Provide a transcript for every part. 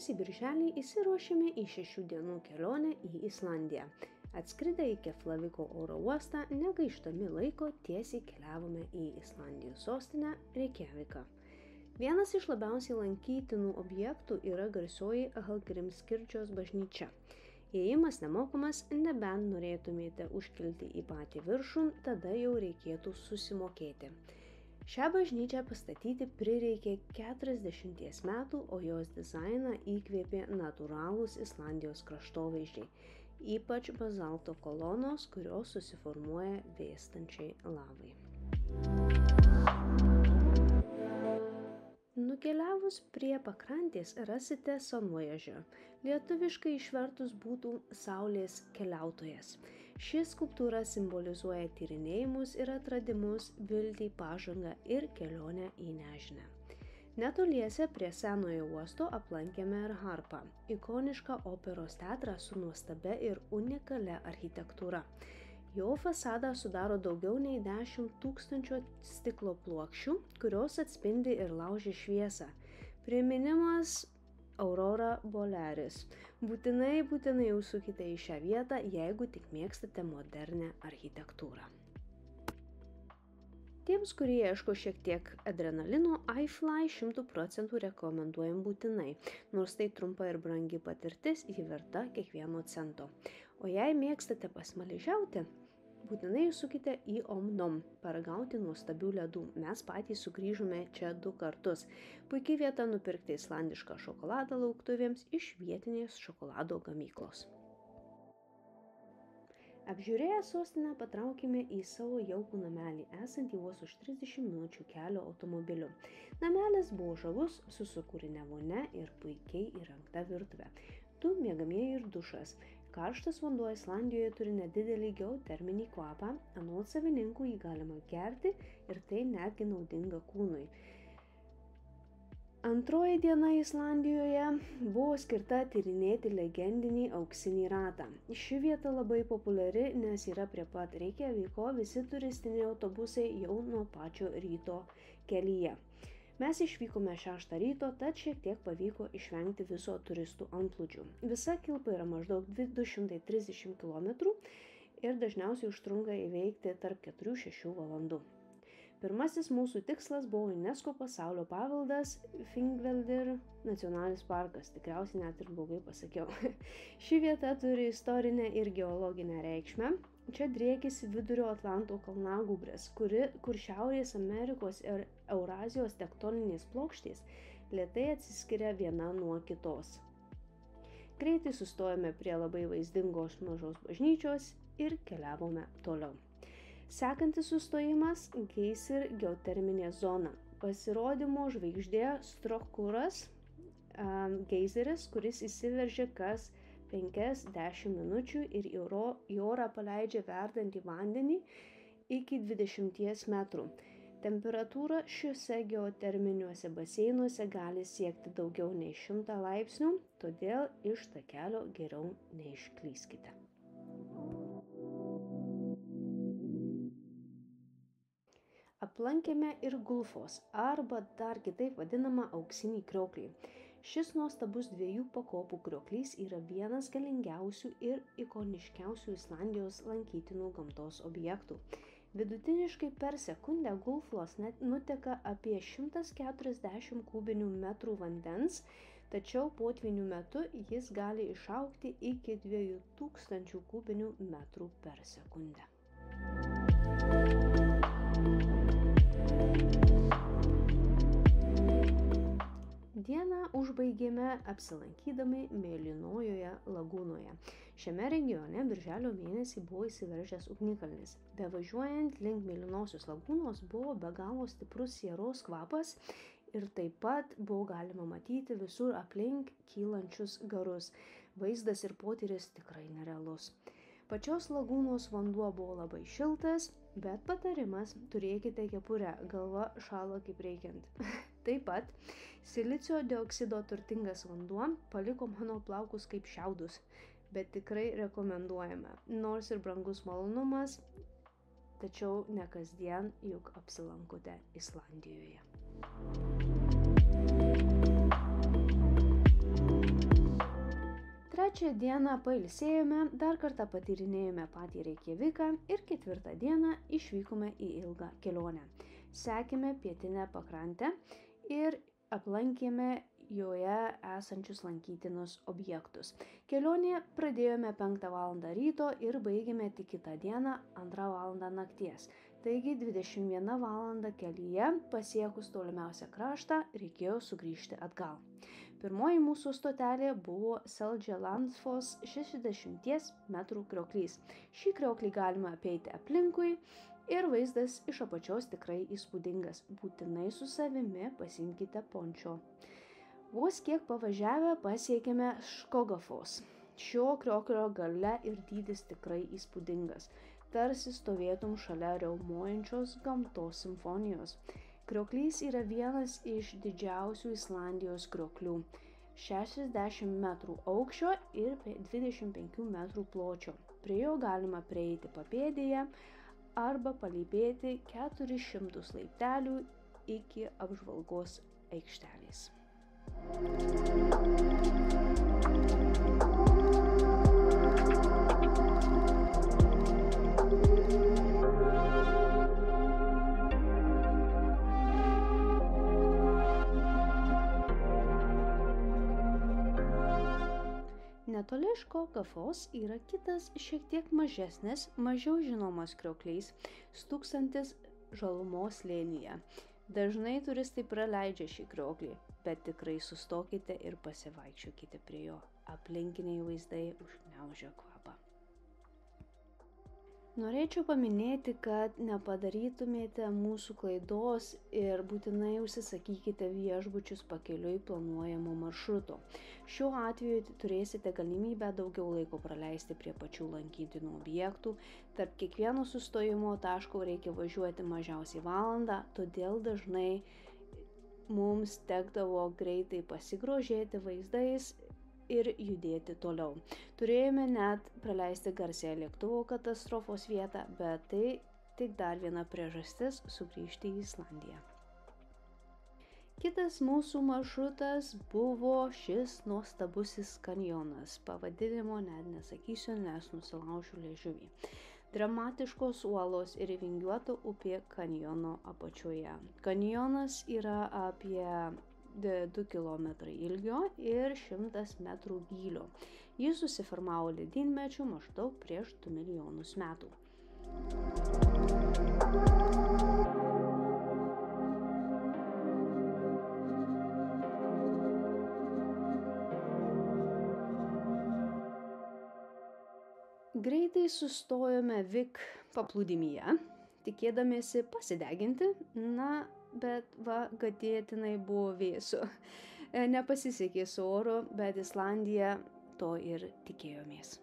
mėnesį birželį įsiruošėme į 6 dienų kelionę į Islandiją. Atskridę į Keflaviko oro uostą, negaištami laiko tiesiai keliavome į Islandijos sostinę Reykjaviką. Vienas iš labiausiai lankytinų objektų yra garsioji Hallgrímskirkjos bažnyčia. Įėjimas nemokamas, nebent norėtumėte užkilti į patį viršų, tada jau reikėtų susimokėti. Šią bažnyčią pastatyti prireikė 40 metų, o jos dizainą įkvėpė natūralūs Islandijos kraštovaizdžiai, ypač bazalto kolonos, kurios susiformuoja vėstančiai lavai. Nukeliavus prie pakrantės rasite Sunvoyager. Lietuviškai išvertus būtų Saulės keliautojas. Ši skulptūra simbolizuoja tyrinėjimus ir atradimus, viltį, pažangą ir kelionę į nežinią. Netoliese prie senojo uosto aplankėme ir Harpą, ikonišką operos teatrą su nuostabia ir unikalia architektūra. Jo fasadą sudaro daugiau nei 10 000 stiklo plokščių, kurios atspindi ir laužia šviesą. Priminimas Aurora Borealis. Būtinai užsukite į šią vietą, jeigu tik mėgstate modernę architektūrą. Tiems, kurie ieško šiek tiek adrenalino, iFly 100% rekomenduojam būtinai, nors tai trumpa ir brangi patirtis, ji verta kiekvieno cento. O jei mėgstate pasmaližiauti, būtinai užsukite į Omnom, paragauti nuostabių ledų. Mes patys sugrįžome čia 2 kartus. Puikiai vieta nupirkti islandišką šokoladą lauktuvėms iš vietinės šokolado gamyklos. Apžiūrėję sostinę patraukėme į savo jaukų namelį, esantį vos už 30 minučių kelio automobiliu. Namelis buvo žavus, su sūkurine vonia ir puikiai įrengta virtuvė. 2 miegamieji ir dušas. Karštas vanduo Islandijoje turi nedidelį geoterminį kvapą, anot savininkų jį galima gerti ir tai netgi naudinga kūnui. Antroji diena Islandijoje buvo skirta tyrinėti legendinį auksinį ratą. Ši vieta labai populiari, nes yra prie pat Reykjaviko, visi turistiniai autobusai jau nuo pačio ryto kelyje. Mes išvykome 6 ryto, tad šiek tiek pavyko išvengti viso turistų antplūdžių. Visa kilpa yra maždaug 230 km ir dažniausiai užtrunka įveikti tarp 4–6 valandų. Pirmasis mūsų tikslas buvo UNESCO pasaulio paveldas Þingvellir nacionalinis parkas, tikriausiai net ir blogai pasakiau. Ši vieta turi istorinę ir geologinę reikšmę. Čia driekėsi Vidurio Atlanto kalnagūbrės, kur Šiaurės Amerikos ir Eurazijos tektoninės plokštės lėtai atsiskiria viena nuo kitos. Greitai sustojome prie labai vaizdingos mažos bažnyčios ir keliavome toliau. Sekantis sustojimas – Geysir geoterminė zona. Pasirodymo žvaigždė Strokuras geizeris, kuris įsiveržia kas 5–10 minučių ir į orą paleidžia verdantį vandenį iki 20 metrų. Temperatūra šiuose geoterminiuose baseinuose gali siekti daugiau nei 100 laipsnių, todėl iš takelio geriau neišklyskite. Aplankėme ir Gulfos, arba dar kitaip vadinamą auksinį krioklį. Šis nuostabus 2 pakopų krioklys yra vienas galingiausių ir ikoniškiausių Islandijos lankytinų gamtos objektų. Vidutiniškai per sekundę Gulfos nuteka apie 140 kubinių metrų vandens, tačiau potvynių metu jis gali išaugti iki 2000 kubinių metrų per sekundę. Dieną užbaigėme apsilankydami Mėlynojoje lagūnoje. Šiame regione birželio mėnesį buvo įsiveržęs ugnikalnis. Bevažiuojant link Mėlynosios lagūnos buvo be galo stiprus sieros kvapas ir taip pat buvo galima matyti visur aplink kylančius garus. Vaizdas ir potyris tikrai nerealus. Pačios lagūnos vanduo buvo labai šiltas, bet patarimas – turėkite kepurę, galva šąla kaip reikiant. Taip pat silicio dioksido turtingas vanduo paliko mano plaukus kaip šiaudus, bet tikrai rekomenduojame. Nors ir brangus malonumas, tačiau ne kasdien juk apsilankote Islandijoje. Trečią dieną pailsėjome, dar kartą patyrinėjome patį Reikjaviką ir ketvirtą dieną išvykome į ilgą kelionę. Sekėme pietinę pakrantę ir aplankėme joje esančius lankytinus objektus. Kelionėje pradėjome 5 val. Ryto ir baigėme tik kitą dieną 2 val. Nakties. Taigi 21 val. Kelyje pasiekus tolimiausią kraštą reikėjo sugrįžti atgal. Pirmoji mūsų stotelė buvo Seljalandsfoss 60 metrų krioklys. Šį krioklį galima apeiti aplinkui ir vaizdas iš apačios tikrai įspūdingas. Būtinai su savimi pasiimkite pončo. Vos kiek pavažiavę pasiekėme Skogafoss. Šio krioklio galia ir dydis tikrai įspūdingas. Tarsi stovėtum šalia riaumojančios gamtos simfonijos. Krioklys yra vienas iš didžiausių Islandijos krioklių. 60 metrų aukščio ir 25 metrų pločio. Prie jo galima prieiti papėdėje arba palypėti 400 laiptelių iki apžvalgos aikštelės. Netoli Skogafoss yra kitas šiek tiek mažesnis, mažiau žinomas krioklys, stūksantis žalumos slėnyje. Dažnai turistai praleidžia šį krioklį, bet tikrai sustokite ir pasivaikščiokite prie jo. Aplinkiniai vaizdai užgniaužia kvapą. Norėčiau paminėti, kad nepadarytumėte mūsų klaidos ir būtinai užsisakykite viešbučius pakeliui planuojamo maršruto. Šiuo atveju turėsite galimybę daugiau laiko praleisti prie pačių lankytinų objektų. Tarp kiekvieno sustojimo taško reikia važiuoti mažiausiai valandą, todėl dažnai mums tekdavo greitai pasigrožėti vaizdais ir judėti toliau. Turėjome net praleisti garsiąją lėktuvo katastrofos vietą, bet tai tik dar viena priežastis sugrįžti į Islandiją. Kitas mūsų maršrutas buvo šis nuostabusis kanjonas. Pavadinimo net nesakysiu, nes nusilaušiu liežuvį. Dramatiškos uolos ir vingiuota upė kanjono apačioje. Kanjonas yra apie 2 km ilgio ir 100 metrų gylio. Jis susiformavo ledynmečiu maždaug prieš 2 milijonus metų. Greitai sustojome Vik paplūdimyje, tikėdamiesi pasideginti, bet gadėtinai buvo vėsu. Nepasisekė su oru, bet Islandija to ir tikėjomės.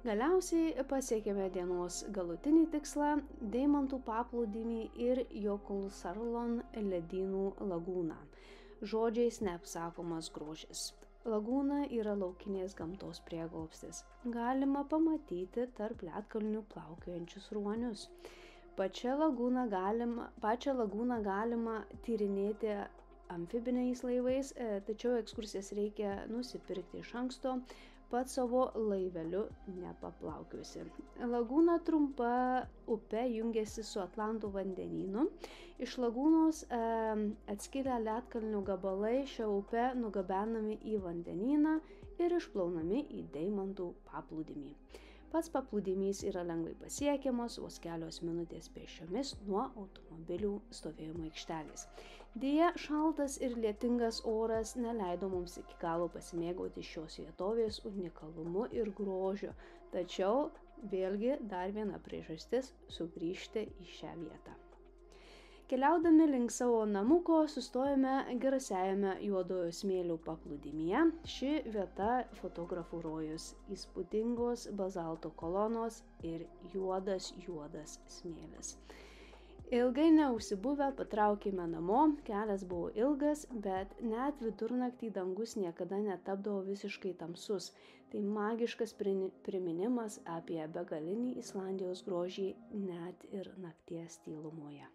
Galiausiai pasiekėme dienos galutinį tikslą – Deimantų paplūdimį ir Jökulsárlón ledynų lagūną. Žodžiais neapsakomas grožis. Lagūna yra laukinės gamtos prieglobstis. Galima pamatyti tarp ledkalnių plaukiojančius ruonius. Pačią lagūną galima tyrinėti amfibiniais laivais, tačiau ekskursijas reikia nusipirkti iš anksto, pats savo laiveliu nepaplaukiusi. Lagūna trumpa upe jungiasi su Atlanto vandenynu. Iš lagūnos atskilę ledkalnių gabalai šią upę nugabenami į vandenyną ir išplaunami į Deimantų paplūdimį. Pats paplūdimys yra lengvai pasiekiamas, vos kelios minutės pėsčiomis nuo automobilių stovėjimo aikštelės. Deja, šaltas ir lietingas oras neleido mums iki galo pasimėgauti šios vietovės unikalumu ir grožiu, tačiau vėlgi dar viena priežastis sugrįžti į šią vietą. Keliaudami link savo namuko sustojame garsiajame Juodojo smėlio paplūdimyje. Ši vieta fotografų rojus, įspūdingos bazalto kolonos ir juodas smėlis. Ilgai neužsibuvę patraukėme namo, kelias buvo ilgas, bet net vidurnaktį dangus niekada netapdavo visiškai tamsus. Tai magiškas priminimas apie begalinį Islandijos grožį net ir nakties tylumoje.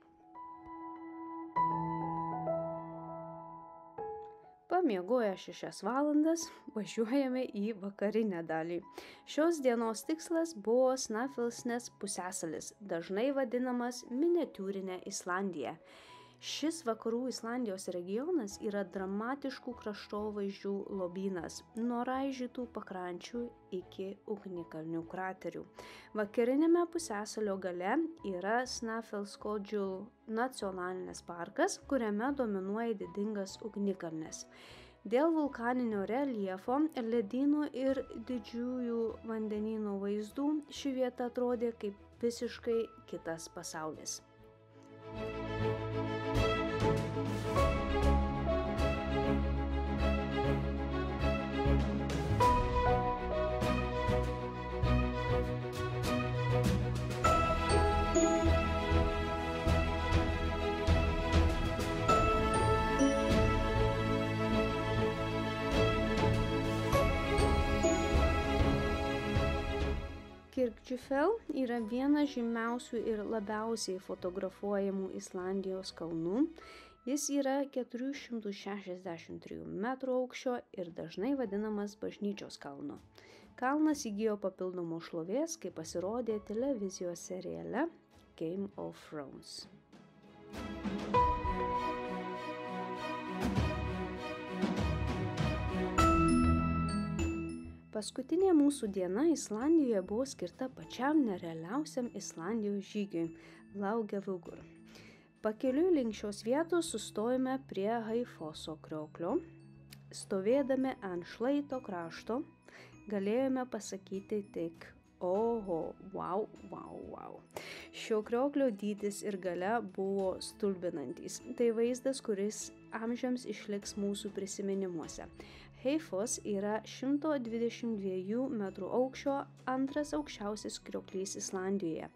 Pamiegoję 6 valandas, važiuojame į vakarinę dalį. Šios dienos tikslas buvo Snæfellsnes pusiasalis, dažnai vadinamas miniatiūrinė Islandija. Šis vakarų Islandijos regionas yra dramatiškų kraštovaizdžių lobynas, nuo raižytų pakrančių iki ugnikalnių kraterių. Vakarinėme pusiasalio gale yra Snæfellskodžul nacionalinis parkas, kuriame dominuoja didingas ugnikalnis. Dėl vulkaninio reljefo, ledynų ir didžiųjų vandenynų vaizdų ši vieta atrodė kaip visiškai kitas pasaulis. Kirkjufell yra vienas žymiausių ir labiausiai fotografuojamų Islandijos kalnų. Jis yra 463 metrų aukščio ir dažnai vadinamas bažnyčios kalnu. Kalnas įgijo papildomos šlovės, kai pasirodė televizijos seriale Game of Thrones. Paskutinė mūsų diena Islandijoje buvo skirta pačiam nerealiausiam Islandijos žygiui – Laugavugur. Pakeliui link šios vietos sustojome prie Haifoso krioklio. Stovėdami ant šlaito krašto galėjome pasakyti tik oho, wow. Šio krioklio dydis ir galia buvo stulbinantys. Tai vaizdas, kuris amžiams išliks mūsų prisiminimuose. Heifos yra 122 metrų aukščio antras aukščiausias krioklys Islandijoje.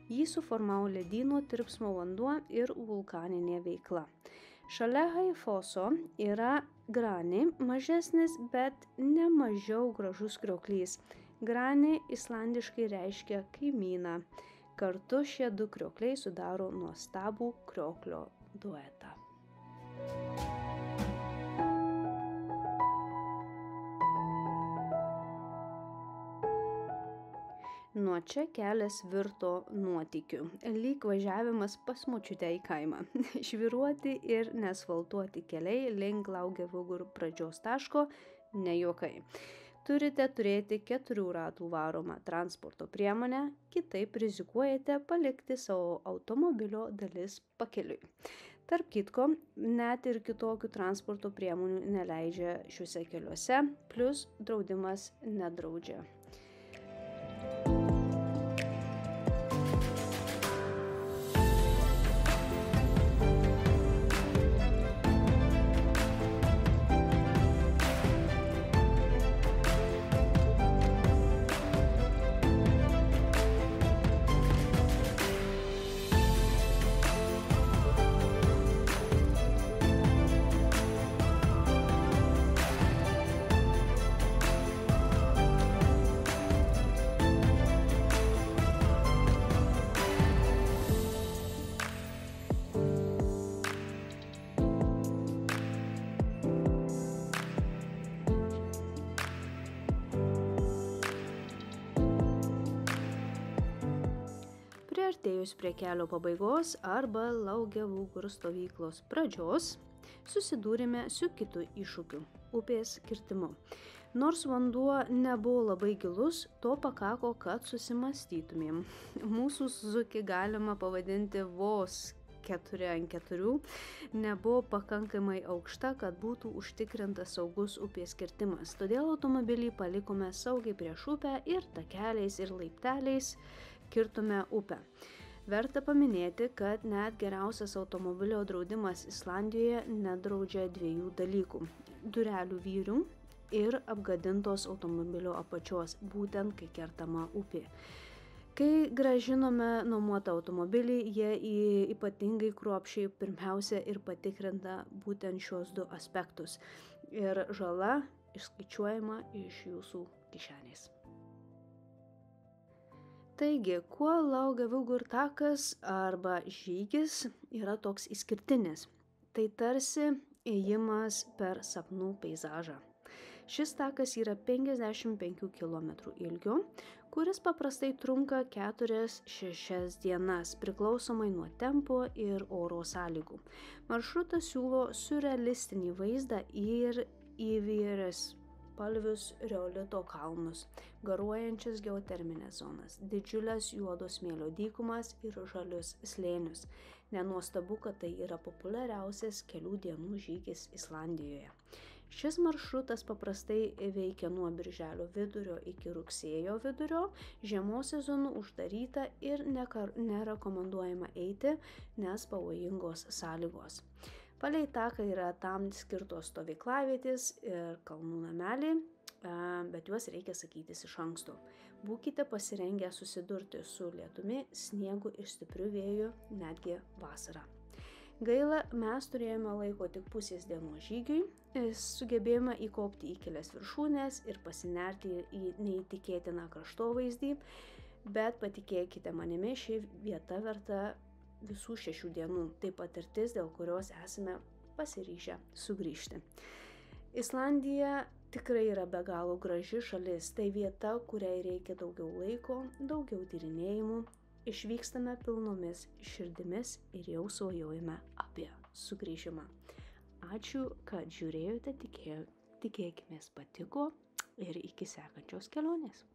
Jį suformavo ledyno tirpsmo vanduo ir vulkaninė veikla. Šalia Haifoso yra Grani, mažesnis, bet ne mažiau gražus krioklys. Grani islandiškai reiškia kaimyną. Kartu šie du kriokliai sudaro nuostabų krioklio duetą. Nuo čia kelias virto nuotykiu, lyg važiavimas pas močiutę į kaimą. Šviruoti ir neasfaltuoti keliai link Laugavugur pradžios taško ne juokai. Turite turėti 4 ratų varomą transporto priemonę, kitaip rizikuojate palikti savo automobilio dalis pakeliui. Tarp kitko, net ir kitokių transporto priemonių neleidžia šiuose keliuose, plus draudimas nedraudžia. Artėjus prie kelio pabaigos arba Laugevugur stovyklos pradžios susidūrėme su kitu iššūkiu – upės kirtimu. Nors vanduo nebuvo labai gilus, to pakako, kad susimastytumėm. Mūsų Suzuki galima pavadinti vos 4x4, nebuvo pakankamai aukšta, kad būtų užtikrintas saugus upės kirtimas. Todėl automobilį palikome saugiai prieš upę ir takeliais ir laipteliais kirtume upę. Verta paminėti, kad net geriausias automobilio draudimas Islandijoje nedraudžia dviejų dalykų – durelių vyrių ir apgadintos automobilio apačios, būtent kai kertama upė. Kai gražinome nuomotą automobilį, jie ypatingai kruopščiai pirmiausia ir patikrinta būtent šios du aspektus. Ir žala išskaičiuojama iš jūsų kišenės. Taigi, kuo Laugevugur takas arba žygis yra toks išskirtinis? Tai tarsi ėjimas per sapnų peizažą. Šis takas yra 55 km ilgio, kuris paprastai trunka 4-6 dienas, priklausomai nuo tempo ir oro sąlygų. Maršrutas siūlo siurrealistinį vaizdą ir įvairias spalvius reolito kalnus, garuojančias geoterminės zonas, didžiulės juodo smėlio dykumas ir žalius slėnius. Nenuostabu, kad tai yra populiariausias kelių dienų žygis Islandijoje. Šis maršrutas paprastai veikia nuo birželio vidurio iki rugsėjo vidurio, žiemos sezonu uždaryta ir nerekomenduojama eiti, nes pavojingos sąlygos. Palei taką yra tam skirtos stovyklavietės ir kalnų nameliai, bet juos reikia sakytis iš anksto. Būkite pasirengę susidurti su lietumi, sniegu ir stipriu vėju netgi vasarą. Gaila, mes turėjome laiko tik pusės dienos žygiui, sugebėjome įkopti į kelias viršūnes ir pasinerti į neįtikėtiną kraštovaizdį, bet patikėkite manimi, ši vieta verta visų 6 dienų, tai patirtis, dėl kurios esame pasiryžę sugrįžti. Islandija tikrai yra be galo graži šalis, tai vieta, kuriai reikia daugiau laiko, daugiau tyrinėjimų. Išvykstame pilnomis širdimis ir jau svajojame apie sugrįžimą. Ačiū, kad žiūrėjote, tikėkimės patiko ir iki sekančios kelionės.